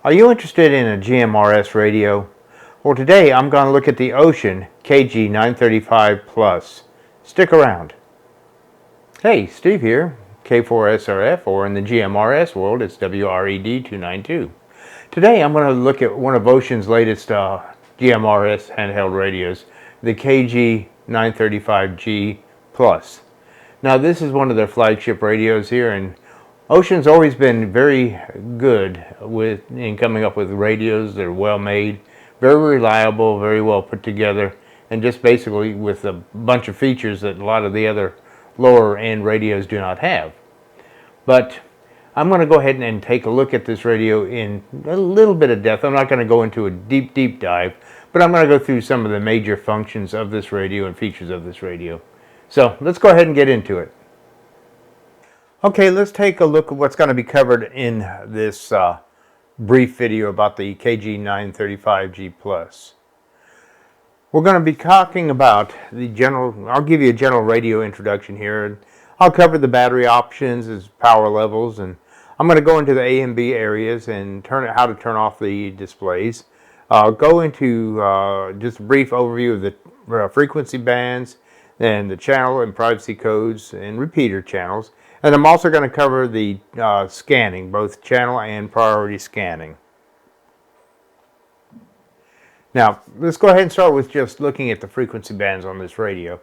Are you interested in a GMRS radio? Well, today I'm going to look at the Wouxun KG935 Plus. Stick around. Hey, Steve here, K4SRF, or in the GMRS world, it's WRED292. Today I'm going to look at one of Wouxun's latest GMRS handheld radios, the KG935G Plus. Now, this is one of their flagship radios here, and Wouxun's always been very good in coming up with radios that are well made, very reliable, very well put together, and just basically with a bunch of features that a lot of the other lower end radios do not have. But I'm going to go ahead and take a look at this radio in a little bit of depth. I'm not going to go into a deep dive, but I'm going to go through some of the major functions of this radio and features of this radio. So let's go ahead and get into it. Okay, let's take a look at what's going to be covered in this brief video about the KG935G Plus. We're going to be talking about I'll give you a general radio introduction here, and I'll cover the battery options, its power levels, and I'm going to go into the A and B areas and how to turn off the displays. I'll go into just a brief overview of the frequency bands and the channel and privacy codes and repeater channels. And I'm also going to cover the scanning, both channel and priority scanning. Now, let's go ahead and start with just looking at the frequency bands on this radio.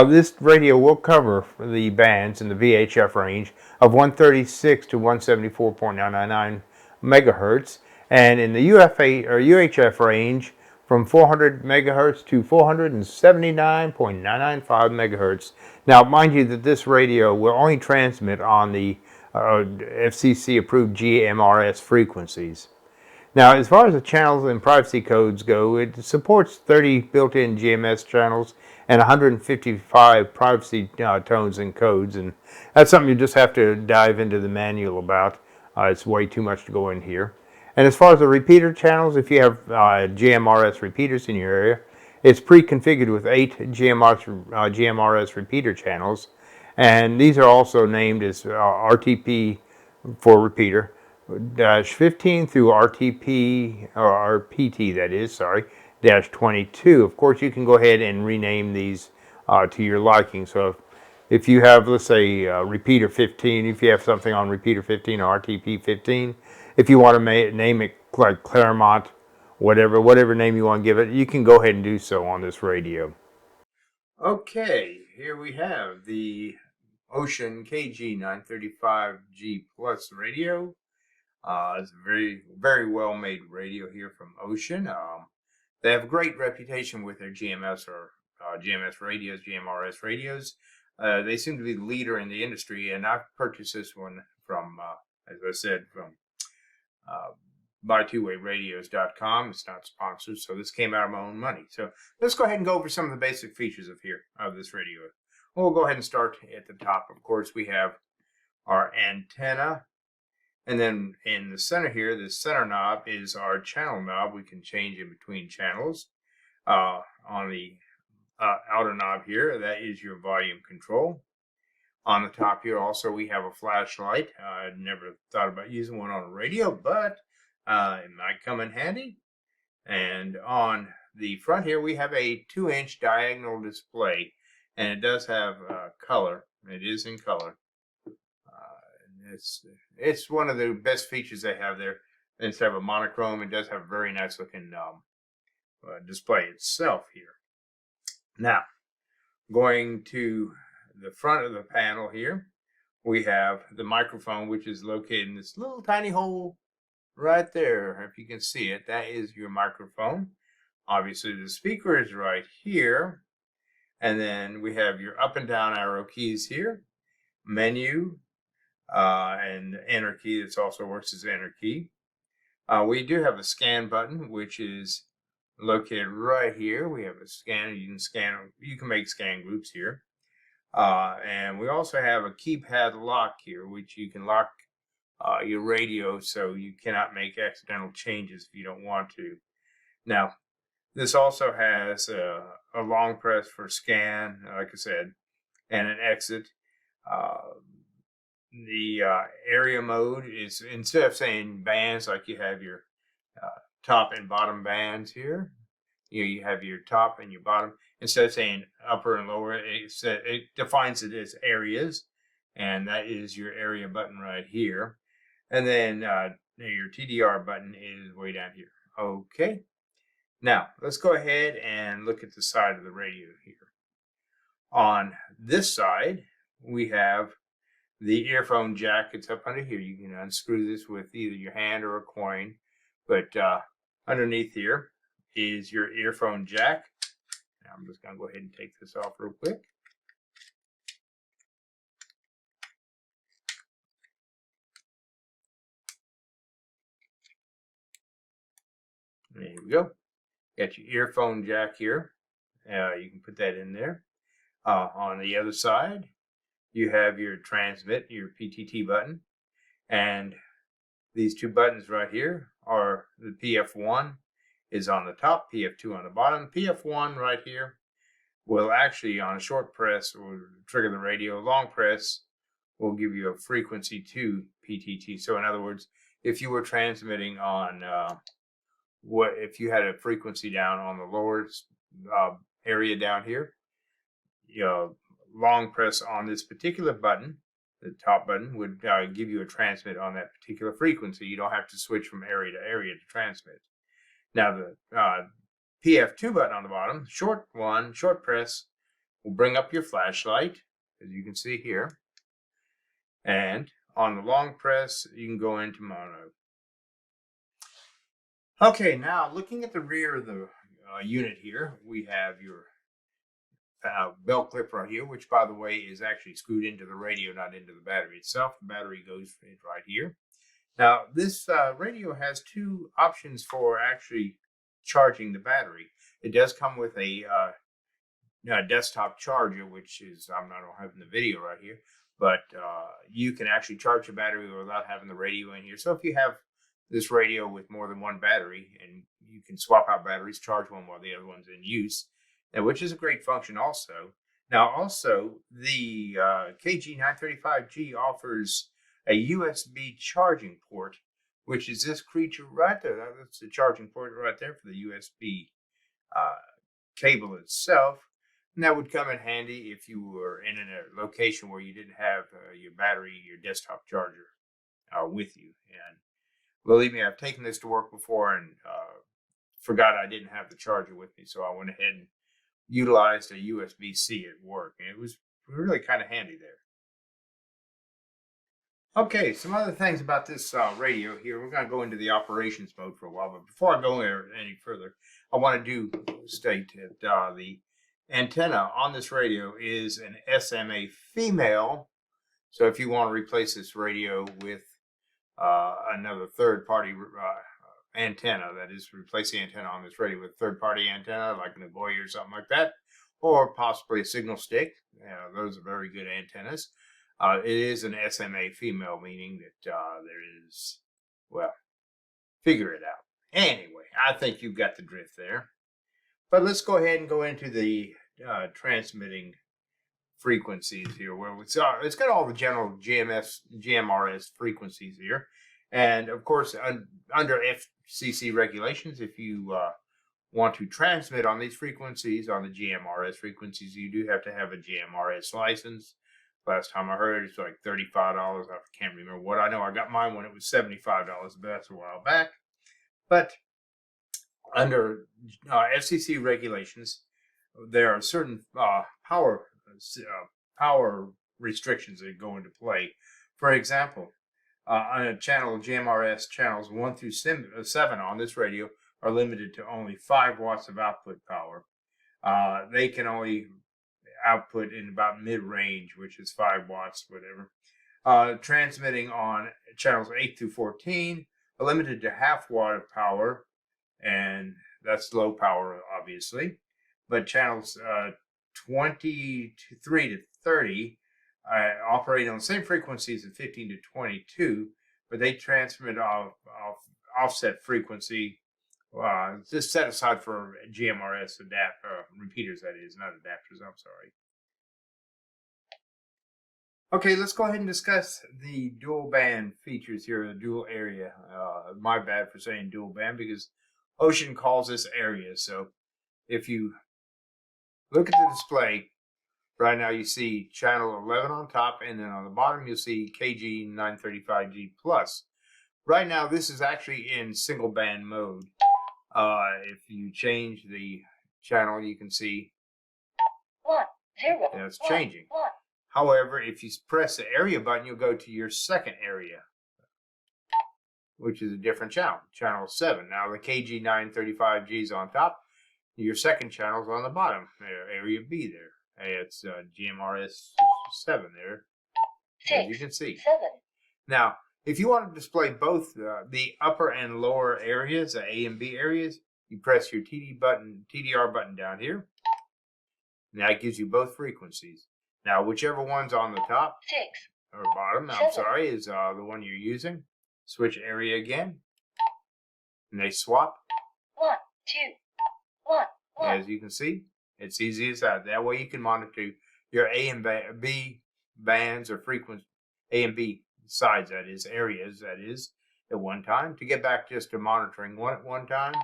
This radio will cover the bands in the VHF range of 136 to 174.999 megahertz, and in the UHF range from 400 megahertz to 479.995 megahertz. Now, mind you that this radio will only transmit on the FCC approved GMRS frequencies. Now, as far as the channels and privacy codes go, it supports 30 built-in GMS channels and 155 privacy tones and codes, and that's something you just have to dive into the manual about. It's way too much to go in here. And as far as the repeater channels, if you have GMRS repeaters in your area, it's pre-configured with 8 GMRS repeater channels, and these are also named as RTP for repeater, -15 through RTP, or RPT that is, sorry, -22. Of course, you can go ahead and rename these to your liking. So if you have, let's say, repeater 15, if you have something on repeater 15 or RTP 15, if you want to name it like Claremont, whatever name you want to give it, you can go ahead and do so on this radio. Okay, here we have the Wouxun KG935G Plus radio. It's a very well made radio here from Wouxun. They have a great reputation with their GMS GMRS radios. They seem to be the leader in the industry, and I've purchased this one from, as I said, from BuyTwoWayRadios.com. It's not sponsored, so this came out of my own money. So let's go ahead and go over some of the basic features of this radio. We'll go ahead and start at the top. Of course, we have our antenna, and then in the center here, the center knob is our channel knob. We can change in between channels. On the outer knob here, that is your volume control. On the top here also we have a flashlight. I never thought about using one on a radio, but it might come in handy. And on the front here we have a 2-inch diagonal display, and it does have color. It is in color. It's one of the best features they have there. Instead of a monochrome, it does have a very nice looking display itself here. Now, going to the front of the panel here, we have the microphone, which is located in this little tiny hole right there. If you can see it, that is your microphone. Obviously, the speaker is right here. And then we have your up and down arrow keys here, menu, and enter key. This also works as enter key. We do have a scan button, which is located right here. We have a scanner. You can make scan groups here. And we also have a keypad lock here, which you can lock your radio so you cannot make accidental changes if you don't want to. Now, this also has a long press for scan, like I said, and an exit. The area mode is, instead of saying bands like you have your top and bottom bands here. You have your top and your bottom. Instead of saying upper and lower, it defines it as areas, and that is your area button right here. And then your TDR button is way down here. Okay. Now, let's go ahead and look at the side of the radio here. On this side, we have the earphone jack. It's up under here. You can unscrew this with either your hand or a coin. But underneath here is your earphone jack. Now I'm just going to go ahead and take this off real quick. There we go. Got your earphone jack here. You can put that in there. On the other side, you have your transmit, your PTT button. And these two buttons right here are the PF1 is on the top, PF2 on the bottom. PF1 right here will actually, on a short press, will trigger the radio. Long press will give you a frequency to PTT. So in other words, if you were transmitting on if you had a frequency down on the lower area down here, long press on this particular button, the top button, would give you a transmit on that particular frequency. You don't have to switch from area to area to transmit. Now the PF2 button on the bottom, short press, will bring up your flashlight, as you can see here. And on the long press, you can go into mono. Okay, now looking at the rear of the unit here, we have your belt clip right here, which by the way is actually screwed into the radio, not into the battery itself. The battery goes right here. Now this radio has two options for actually charging the battery. It does come with a desktop charger, which is, I don't have in the video right here, but you can actually charge the battery without having the radio in here. So if you have this radio with more than one battery, and you can swap out batteries, charge one while the other one's in use, which is a great function also. Now also, the KG935G offers a USB charging port, which is this creature right there. That's the charging port right there for the USB cable itself. And that would come in handy if you were in a location where you didn't have your battery, your desktop charger with you. And believe me, I've taken this to work before and forgot I didn't have the charger with me. So I went ahead and utilized a USB-C at work. And it was really kind of handy there. Okay, some other things about this radio here. We're going to go into the operations mode for a while. But before I go any further, I want to state that the antenna on this radio is an SMA female. So if you want to replace this radio with another third-party antenna, that is, replace the antenna on this radio with third-party antenna, like an Agoya or something like that, or possibly a signal stick. Those are very good antennas. It is an SMA female, meaning that there is, well, figure it out. Anyway, I think you've got the drift there. But let's go ahead and go into the transmitting frequencies here, where it's got all the general GMRS frequencies here. And of course, under FCC regulations, if you want to transmit on these frequencies, on the GMRS frequencies, you do have to have a GMRS license. Last time I heard, it's like $35. I can't remember what. I know I got mine when it was $75, but that's a while back. But under FCC regulations, there are certain power restrictions that go into play. For example, on a channel, GMRS channels 1 through 7 on this radio are limited to only 5 watts of output power. They can only output in about mid-range, which is 5 watts, whatever. Transmitting on channels 8 through 14 are limited to half watt of power, and that's low power, obviously. But channels 23 to 30 operate on the same frequencies as 15 to 22, but they transmit off offset frequency, just set aside for GMRS repeaters, that is, not adapters, I'm sorry. Okay, let's go ahead and discuss the dual band features here, the dual area. My bad for saying dual band because Wouxun calls this area. So if you look at the display, right now you see channel 11 on top, and then on the bottom you'll see KG 935G plus. Right now this is actually in single band mode. If you change the channel, you can see 1, 0. it's changing. However, if you press the area button, you'll go to your second area, which is a different channel, channel 7. Now the KG 935G is on top. Your second channel is on the bottom, area B there. It's GMRS 7 there, 6, as you can see. 7. Now, if you want to display both the upper and lower areas, the A and B areas, you press your TDR button down here. And that gives you both frequencies. Now, whichever one's on the top 6 or bottom, is the one you're using. Switch area again, and they swap. 1, 2, 1, 1. As you can see, it's easy as that. That way you can monitor your A and B bands or frequency, A and B sides, that is, areas, that is, at one time. To get back just to monitoring one at one time,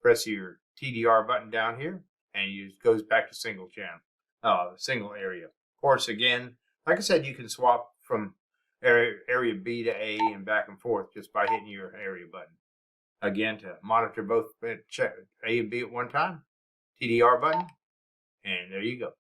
press your TDR button down here, and it goes back to single channel, single area. Of course, again, like I said, you can swap from area B to A and back and forth just by hitting your area button. Again, to monitor both A and B at one time, TDR button, and there you go.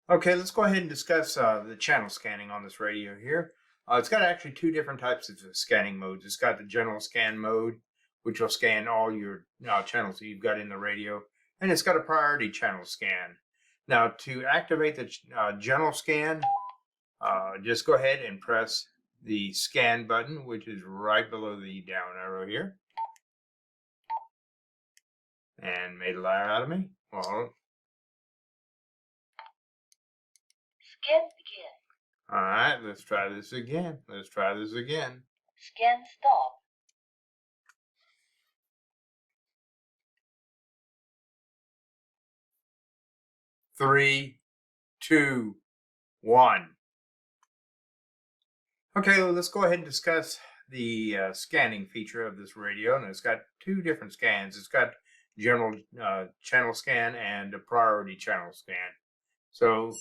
Okay, let's go ahead and discuss the channel scanning on this radio here. It's got actually two different types of scanning modes. It's got the general scan mode, which will scan all your channels that you've got in the radio, and it's got a priority channel scan. Now, to activate the general scan, just go ahead and press the scan button, which is right below the down arrow here. And made a liar out of me. Well, Scan begin. all right, let's try this again. Scan stop. 3, 2, 1. Okay, well, let's go ahead and discuss the scanning feature of this radio. And it's got two different scans. It's got general channel scan and a priority channel scan. So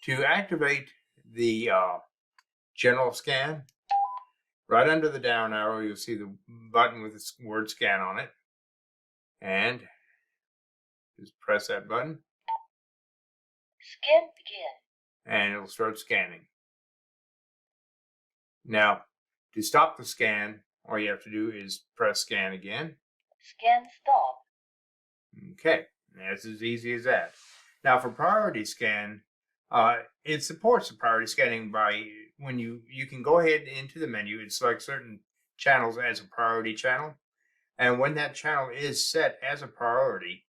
to activate the general scan, right under the down arrow, you'll see the button with the word scan on it. And just press that button. Scan begin. And it'll start scanning. Now, to stop the scan, all you have to do is press scan again. Scan stop. Okay, that's as easy as that. Now, for priority scan, it supports the priority scanning by when you can go ahead into the menu and select certain channels as a priority channel. And when that channel is set as a priority,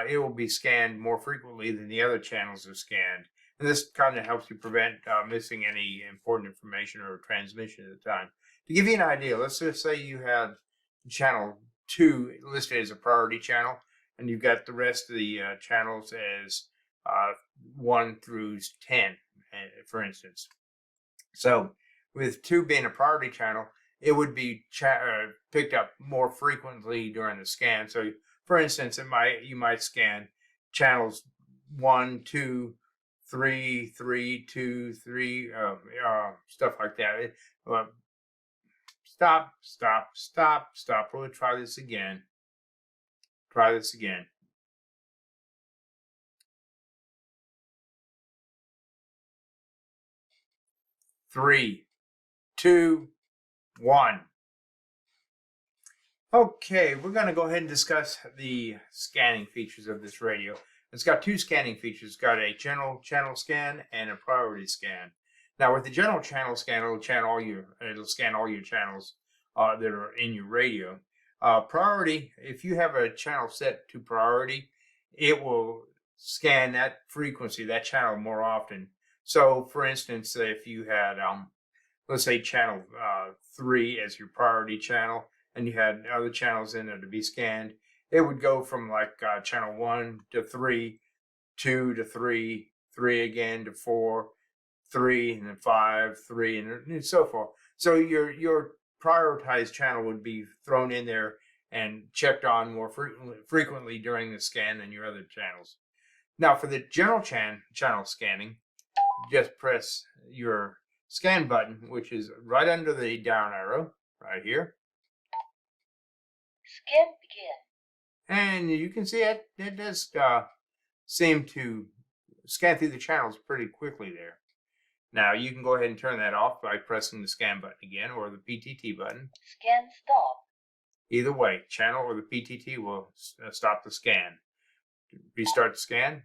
it will be scanned more frequently than the other channels are scanned. And this kind of helps you prevent missing any important information or transmission at the time. To give you an idea, let's just say you had channel 2 listed as a priority channel, and you've got the rest of the channels as 1 through 10, for instance. So with 2 being a priority channel, it would be picked up more frequently during the scan. So for instance, you might scan channels 1, 2, 3, 3, 2, 3, stuff like that. Stop. We'll try this again. 3, 2, 1. Okay, we're going to go ahead and discuss the scanning features of this radio. It's got 2 scanning features. It's got a general channel scan and a priority scan. Now, with the general channel scan, it'll scan all your channels that are in your radio. Priority, if you have a channel set to priority, it will scan that frequency, that channel, more often. So, for instance, if you had, let's say, channel 3 as your priority channel, and you had other channels in there to be scanned, it would go from like channel 1 to 3, 2 to 3, 3 again to 4, 3, and then 5, 3, and so forth. So your prioritized channel would be thrown in there and checked on more frequently during the scan than your other channels. Now for the general channel scanning, just press your scan button, which is right under the down arrow, right here. Scan begin. And you can see it does seem to scan through the channels pretty quickly there. Now you can go ahead and turn that off by pressing the scan button again, or the PTT button. Scan stop. Either way, channel or the PTT will stop the scan. Restart the scan.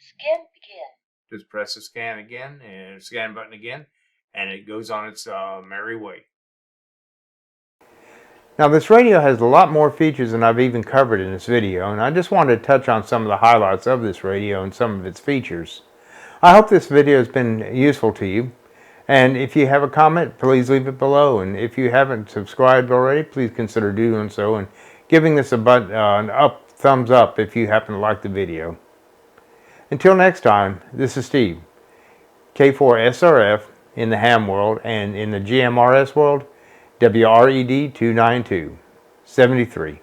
Scan begin. Just press the scan again and scan button again, and it goes on its merry way. Now this radio has a lot more features than I've even covered in this video, and I just wanted to touch on some of the highlights of this radio and some of its features. I hope this video has been useful to you, and if you have a comment, please leave it below, and if you haven't subscribed already, please consider doing so and giving this a thumbs up if you happen to like the video. Until next time, this is Steve, K4SRF in the ham world, and in the GMRS world, WRED 292, 73.